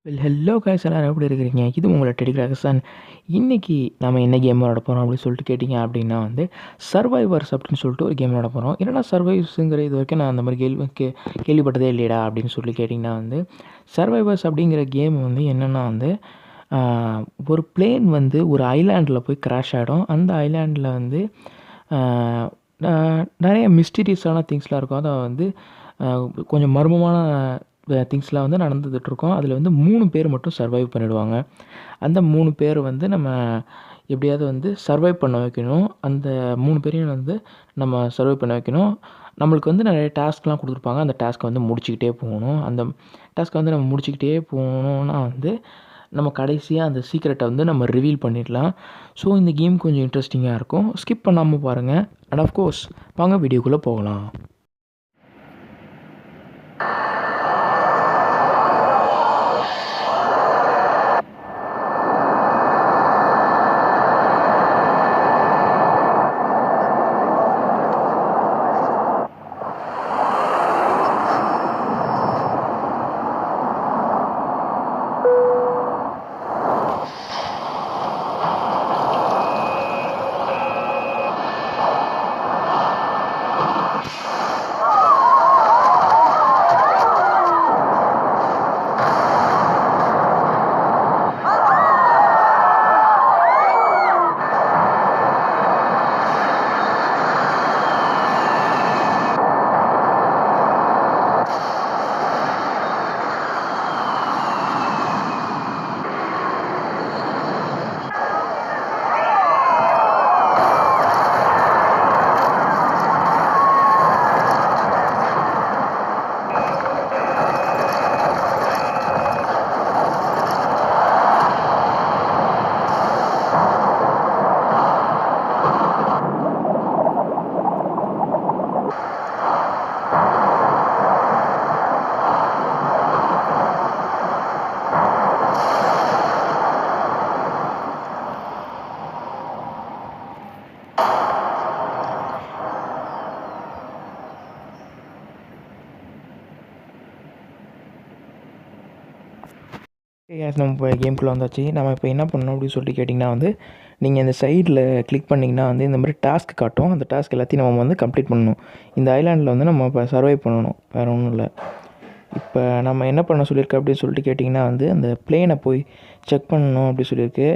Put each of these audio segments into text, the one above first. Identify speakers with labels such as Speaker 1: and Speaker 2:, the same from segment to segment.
Speaker 1: Hello guys எல்லாரும் எப்படி இருக்கிறீங்க? இது உங்களோட டெலிகிராஃபன். இன்றைக்கி நம்ம என்ன கேம் விளாட போகிறோம் அப்படின்னு சொல்லிட்டு கேட்டிங்க அப்படின்னா சர்வைவர்ஸ் அப்படின்னு சொல்லிட்டு ஒரு கேம் விளாட போகிறோம். என்னடா சர்வைவர்ஸுங்கிற இது வரைக்கும் நான் அந்த மாதிரி கேள்விப்பட்டதே இல்லையடா அப்படின்னு சொல்லி கேட்டிங்கன்னா சர்வைவர்ஸ் அப்படிங்கிற கேம் என்னென்னா ஒரு பிளேன் ஒரு ஐலாண்டில் போய் கிராஷ் ஆகிடும். அந்த ஐலாண்டில் நிறைய மிஸ்டீரியஸான திங்ஸ்லாம் இருக்கும். அதை கொஞ்சம் மர்மமான திங்ஸ்லாம் நடந்துகிட்ருக்கோம். அதில் 3 பேர் மட்டும் சர்வைவ் பண்ணிவிடுவாங்க. அந்த 3 பேர் நம்ம எப்படியாவது சர்வைவ் பண்ண வைக்கணும். அந்த 3 பேரையும் நம்ம சர்வைவ் பண்ண வைக்கணும். நம்மளுக்கு நிறைய டாஸ்க்லாம் கொடுத்துருப்பாங்க. அந்த டாஸ்க்கை முடிச்சுக்கிட்டே போகணும். அந்த டாஸ்க்கை நம்ம முடிச்சுக்கிட்டே போகணுன்னா நம்ம கடைசியாக அந்த சீக்ரெட்டை நம்ம ரிவீல் பண்ணிடலாம். ஸோ இந்த கேம் கொஞ்சம் இன்ட்ரெஸ்டிங்காக இருக்கும். ஸ்கிப் பண்ணாமல் பாருங்கள். அண்ட் ஆஃப்கோர்ஸ் வாங்க வீடியோக்குள்ளே போகலாம். நம்ம இப்போ கேம்குள்ளே வந்தாச்சு. நம்ம இப்போ என்ன பண்ணணும் அப்படின்னு சொல்லிட்டு கேட்டிங்கன்னா நீங்கள் இந்த சைடில் கிளிக் பண்ணிங்கன்னா இந்த மாதிரி டாஸ்க் காட்டும். அந்த டாஸ்க் எல்லாத்தையும் நம்ம கம்ப்ளீட் பண்ணணும். இந்த ஐலாண்டில் நம்ம இப்போ சர்வை பண்ணணும். வேறு ஒன்றும் இல்லை. இப்போ நம்ம என்ன பண்ண சொல்லியிருக்கு அப்படின்னு சொல்லிட்டு கேட்டிங்கன்னா அந்த பிளேனை போய் செக் பண்ணணும் அப்படி சொல்லியிருக்கு.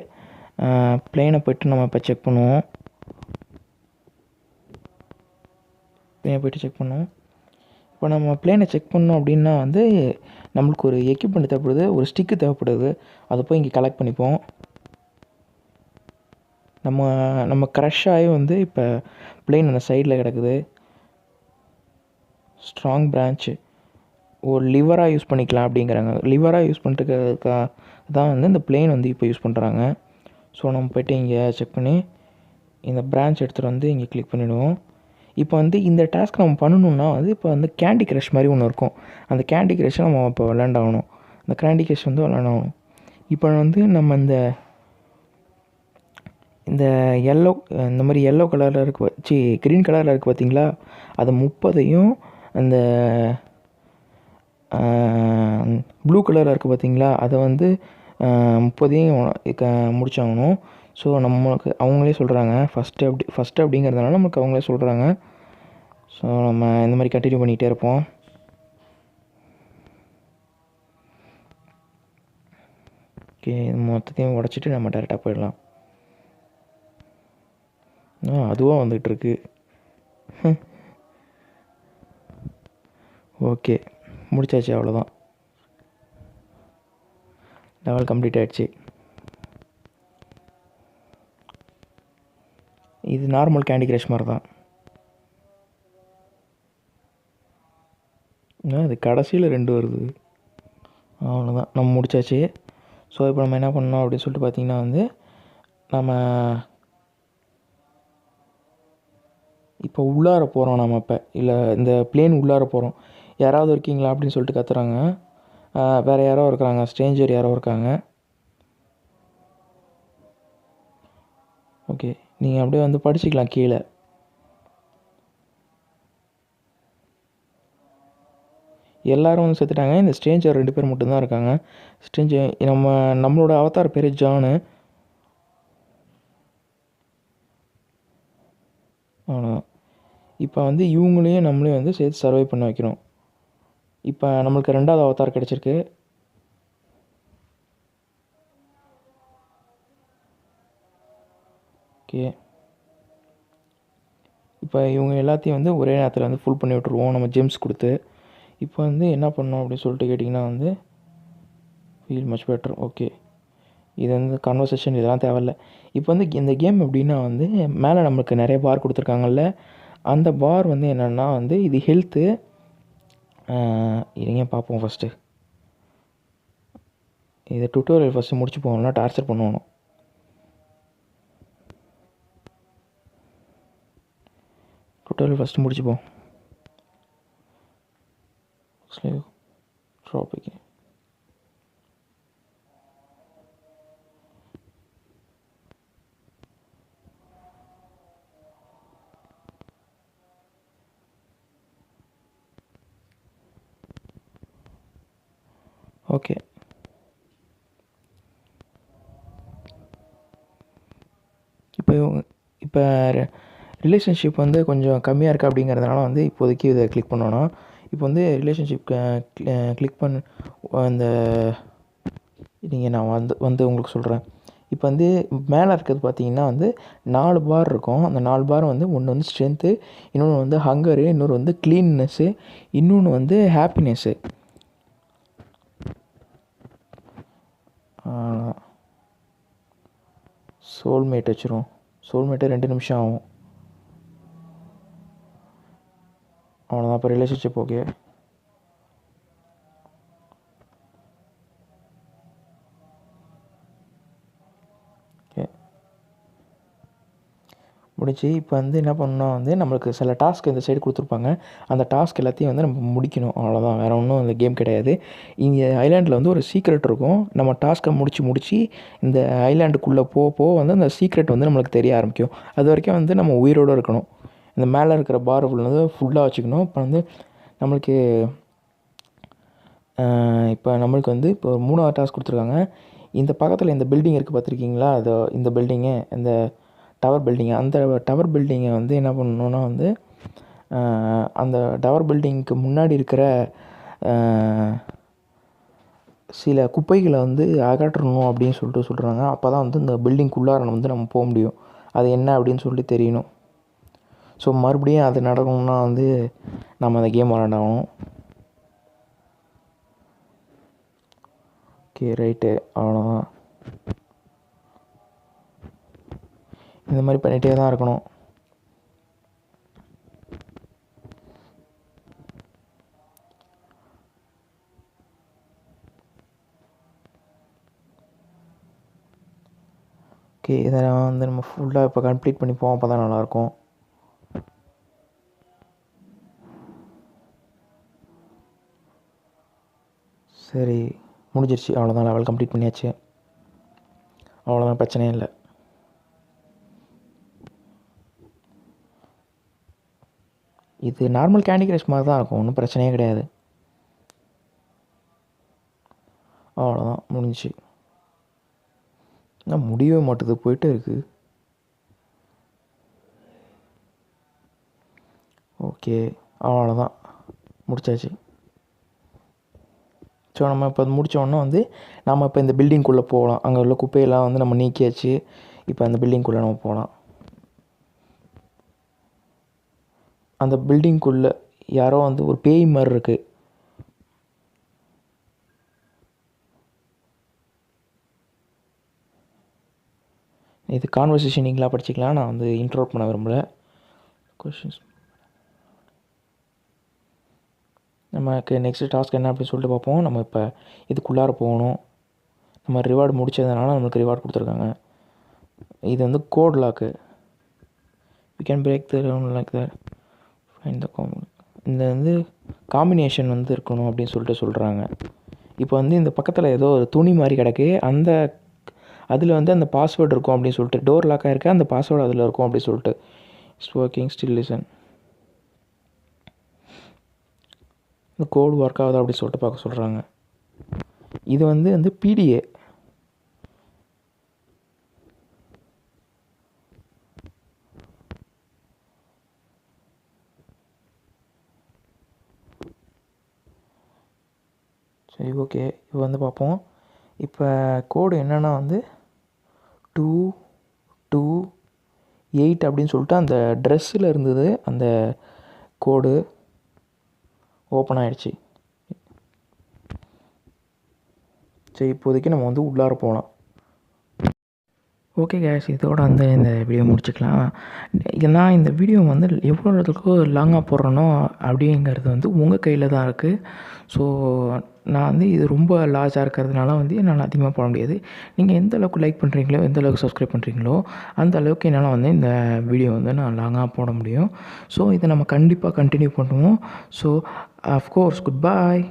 Speaker 1: பிளேனை போய்ட்டு நம்ம இப்போ செக் பண்ணுவோம். பிளேனை போய்ட்டு செக் பண்ணுவோம். இப்போ நம்ம பிளேனை செக் பண்ணோம் அப்படின்னா நம்மளுக்கு ஒரு எக்யூப்மெண்ட் தேவைப்படுது, ஒரு ஸ்டிக்கு தேவைப்படுது. அதை போய் இங்கே கலெக்ட் பண்ணிப்போம். நம்ம க்ரஷ் ஆகி இப்போ பிளேன் அந்த சைடில் கிடக்குது. ஸ்ட்ராங் பிரான்ச்சு ஒரு லிவராக யூஸ் பண்ணிக்கலாம் அப்படிங்கிறாங்க. லிவராக யூஸ் பண்ணுறதுக்காக தான் இந்த பிளேன் இப்போ யூஸ் பண்ணுறாங்க. ஸோ நம்ம போய்ட்டு இங்கே செக் பண்ணி இந்த பிரான்ச் எடுத்துகிட்டு இங்கே கிளிக் பண்ணிவிடுவோம். இப்போ இந்த டாஸ்க் நம்ம பண்ணணுன்னா இப்போ கேண்டி க்ரஷ் மாதிரி ஒன்று இருக்கும். அந்த கேண்டி க்ரஷ்ஷை நம்ம இப்போ விளாண்டாகணும். அந்த கேண்டி க்ரஷ் விளாண்டாகணும். இப்போ நம்ம இந்த எல்லோ இந்த மாதிரி எல்லோ கலரில் இருக்குது க்ரீன் கலரில் இருக்குது பார்த்தீங்களா? அது 30ஐயும் அந்த ப்ளூ கலரில் இருக்குது பார்த்தீங்களா? அதை 30ஐயும் முடிச்சாகணும். ஸோ நம்மளுக்கு அவங்களே சொல்கிறாங்க ஃபஸ்ட்டு அப்படிங்கிறதுனால நமக்கு அவங்களே சொல்கிறாங்க. ஸோ நம்ம இந்த மாதிரி கண்டினியூ பண்ணிகிட்டே இருப்போம். ஓகே, மொத்தத்தையும் உடச்சிட்டு நம்ம டேரெக்டாக போயிடலாம். அதுவாக வந்துகிட்ருக்கு. ஓகே, முடிச்சாச்சு. அவ்வளோதான், லெவல் கம்ப்ளீட் ஆகிடுச்சு. இது நார்மல் கேண்டி க்ரஷ் மாதிரி தான். அது கடைசியில் 2 வருது. அவ்வளோதான், நம்ம முடிச்சாச்சு. ஸோ இப்போ நம்ம என்ன பண்ணோம் அப்படின்னு சொல்லிட்டு பார்த்திங்கன்னா நம்ம இப்போ உள்ளார போகிறோம். நம்ம இப்போ இல்லை இந்த பிளேன் உள்ளார போகிறோம். யாராவது இருக்கீங்களா அப்படின்னு சொல்லிட்டு கத்துறாங்க. வேறு யாரோ இருக்கிறாங்க, ஸ்ட்ரேஞ்சர் யாரோ இருக்காங்க. ஓகே, நீங்கள் அப்படியே படிச்சுக்கலாம் கீழே. எல்லோரும் வந்து செத்துட்டாங்க. இந்த ஸ்ட்ரேஞ்சர் 2 பேர் மட்டும்தான் இருக்காங்க. நம்மளோட அவதார் பேர் ஜானு. அவ்வளோதான். இப்போ வந்து இவங்களையும் நம்மளையும் வந்து சேர்த்து சர்வை பண்ண வைக்கணும். இப்போ நம்மளுக்கு 2வது அவதார் கிடச்சிருக்கு. ஓகே, இப்போ இவங்க எல்லாத்தையும் வந்து ஒரே நேரத்தில் வந்து ஃபுல் பண்ணி விட்ருவோம் நம்ம ஜெம்ஸ் கொடுத்து. இப்போ வந்து என்ன பண்ணோம் அப்படின்னு சொல்லிட்டு கேட்டிங்கன்னா வந்து ஃபீல் மச் பெட்டர். ஓகே, இது வந்து கன்வர்சேஷன் இதெல்லாம் தேவையில்ல. இப்போ வந்து இந்த கேம் எப்படின்னா வந்து மேலே நம்மளுக்கு நிறைய பார் கொடுத்துருக்காங்கல்ல, அந்த பார் வந்து என்னென்னா வந்து இது ஹெல்த்து. இருங்க பார்ப்போம். ஃபஸ்ட்டு இதை டுட்டோரியல் ஃபஸ்ட்டு முடிச்சு போகணும்னா டார்ச்சர் பண்ணுவோம். டுட்டோரியல் ஃபஸ்ட்டு முடிச்சுப்போம். Traffic okay. இப்போ ரிலேஷன்ஷிப் வந்து கொஞ்சம் கம்மியாக இருக்குது அப்படிங்கிறதுனால வந்து இப்போதைக்கு இதை கிளிக் பண்ணோன்னா இப்போ வந்து ரிலேஷன்ஷிப் கிளிக் பண்ண அந்த நீங்கள் நான் வந்து உங்களுக்கு சொல்கிறேன். இப்போ வந்து மேலே இருக்கிறது பார்த்தீங்கன்னா வந்து 4 பார் இருக்கும். அந்த 4 பார் வந்து ஒன்று வந்து ஸ்ட்ரென்த்து, இன்னொன்று வந்து ஹங்கரு, இன்னொரு வந்து க்ளீன்னஸ்ஸு, இன்னொன்று வந்து ஹாப்பினஸ்ஸு. சோல்மேட் வச்சுருவோம். சோல்மேட்டு 2 நிமிஷம் ஆகும். அவ்வளோதான். இப்போ ரிலேஷன்ஷிப் ஓகே. ஓகே முடிச்சு. இப்போ வந்து என்ன பண்ணால் வந்து நம்மளுக்கு சில டாஸ்க் இந்த சைடு கொடுத்துருப்பாங்க. அந்த டாஸ்க் எல்லாத்தையும் வந்து நம்ம முடிக்கணும். அவ்வளோதான், வேறு ஒன்றும் இந்த கேம் கிடையாது. இங்கே ஐலாண்டில் வந்து ஒரு சீக்ரெட் இருக்கும். நம்ம டாஸ்க்கை முடித்து இந்த ஐலாண்டுக்குள்ளே போக வந்து அந்த சீக்ரெட் வந்து நம்மளுக்கு தெரிய ஆரம்பிக்கும். அது வரைக்கும் வந்து நம்ம உயிரோடு இருக்கணும். இந்த மேலே இருக்கிற பார் வந்து ஃபுல்லாக வச்சுக்கணும். இப்போ வந்து நம்மளுக்கு வந்து இப்போ 3வது டாஸ்க் கொடுத்துருக்காங்க. இந்த பக்கத்தில் இந்த பில்டிங் இருக்குது பார்த்துருக்கீங்களா? அது இந்த பில்டிங்கு, இந்த டவர் பில்டிங்கு. அந்த டவர் பில்டிங்கை வந்து என்ன பண்ணணுன்னா வந்து அந்த டவர் பில்டிங்க்கு முன்னாடி இருக்கிற சில குப்பைகளை வந்து அகற்றணும் அப்படின்னு சொல்கிறாங்க. அப்போ தான் வந்து இந்த பில்டிங்குள்ளார வந்து நம்ம போக முடியும். அது என்ன அப்படின்னு சொல்லிட்டு தெரியணும். ஸோ மறுபடியும் அது நடக்கணும்னா வந்து நம்ம அந்த கேம் விளாண்டாகணும். ஓகே ரைட்டு, அவ்வளோதான். இந்த மாதிரி பண்ணிகிட்டே தான் இருக்கணும். ஓகே, இதை வந்து நம்ம ஃபுல்லாக இப்போ கம்ப்ளீட் பண்ணிப்போம். அப்போ தான் நல்லாயிருக்கும். சரி, முடிஞ்சிருச்சு. அவ்வளோதான், லெவல் கம்ப்ளீட் பண்ணியாச்சு. அவ்வளோதான், பிரச்சனையே இல்லை. இது நார்மல் கேண்டி கிரஷ் மாதிரி தான் இருக்கும், ஒன்றும் பிரச்சனையே கிடையாது. அவ்வளோதான், முடிஞ்சிச்சு. ஆனால் முடியவே மாட்டுது, போயிட்டே இருக்குது. ஓகே, அவ்வளோதான், முடிச்சாச்சு. ஸோ நம்ம இப்போ அது முடித்தோடனே வந்து நம்ம இப்போ இந்த பில்டிங்குள்ளே போகலாம். அங்கே உள்ள குப்பையெல்லாம் வந்து நம்ம நீக்கியாச்சு. இப்போ அந்த பில்டிங்குள்ளே நம்ம போகலாம். அந்த பில்டிங்குள்ளே யாரோ வந்து ஒரு பேய் மாதிரி இருக்குது. இது கான்வர்சேஷன் நீங்களாக படிச்சிக்கலாம். நான் வந்து இன்ட்ரோட் பண்ண விரும்பலை. கொஷின்ஸ் நமக்கு நெக்ஸ்ட்டு டாஸ்க் என்ன அப்படின்னு சொல்லிட்டு பார்ப்போம். நம்ம இப்போ இதுக்குள்ளார போகணும். நம்ம ரிவார்டு முடித்ததுனால நம்மளுக்கு ரிவார்டு கொடுத்துருக்காங்க. இது வந்து code lock. We can break the like that find the இந்த வந்து காம்பினேஷன் வந்து இருக்கணும் அப்படின்னு சொல்கிறாங்க. இப்போ வந்து இந்த பக்கத்தில் ஏதோ ஒரு துணி மாதிரி கிடக்கு. அதில் வந்து அந்த பாஸ்வேர்டு இருக்கும் அப்படின்னு சொல்லிட்டு, டோர் லாக் ஆகிருக்கு, அந்த பாஸ்வேர்டு அதில் இருக்கும் அப்படின்னு சொல்லிட்டு. It's working, still listen. இந்த கோடு ஒர்க் ஆகுதா அப்படி சொல்லிட்டு பார்க்க சொல்கிறாங்க. இது வந்து பிடிஏ. சரி, ஓகே. இப்போ வந்து பார்ப்போம். இப்போ கோடு என்னென்னா வந்து 228 அப்படின்னு சொல்லிட்டு அந்த ட்ரெஸ்ஸில் இருந்தது. அந்த கோடு ஓப்பன் ஆகிடுச்சு. சரி, இப்போதைக்கு நம்ம வந்து உள்ளார போகலாம். ஓகே கேஸ், இதோட வந்து இந்த வீடியோ முடிச்சுக்கலாம். நான் இந்த வீடியோ வந்து எவ்வளோ இடத்துக்கு லாங்காக போடுறேனோ அப்படிங்கிறது வந்து உங்கள் கையில் தான் இருக்குது. ஸோ நான் வந்து இது ரொம்ப லார்ஜாக இருக்கிறதுனால வந்து என்னால் அதிகமாக போட முடியாது. நீங்கள் எந்த அளவுக்கு லைக் பண்ணுறீங்களோ, எந்த அளவுக்கு சப்ஸ்கிரைப் பண்ணுறீங்களோ அந்த அளவுக்கு என்னால் வந்து இந்த வீடியோ வந்து நான் லாங்காக போட முடியும். ஸோ இதை நம்ம கண்டிப்பாக கண்டினியூ பண்ணுவோம். ஸோ அஃப்கோர்ஸ் குட் பாய்.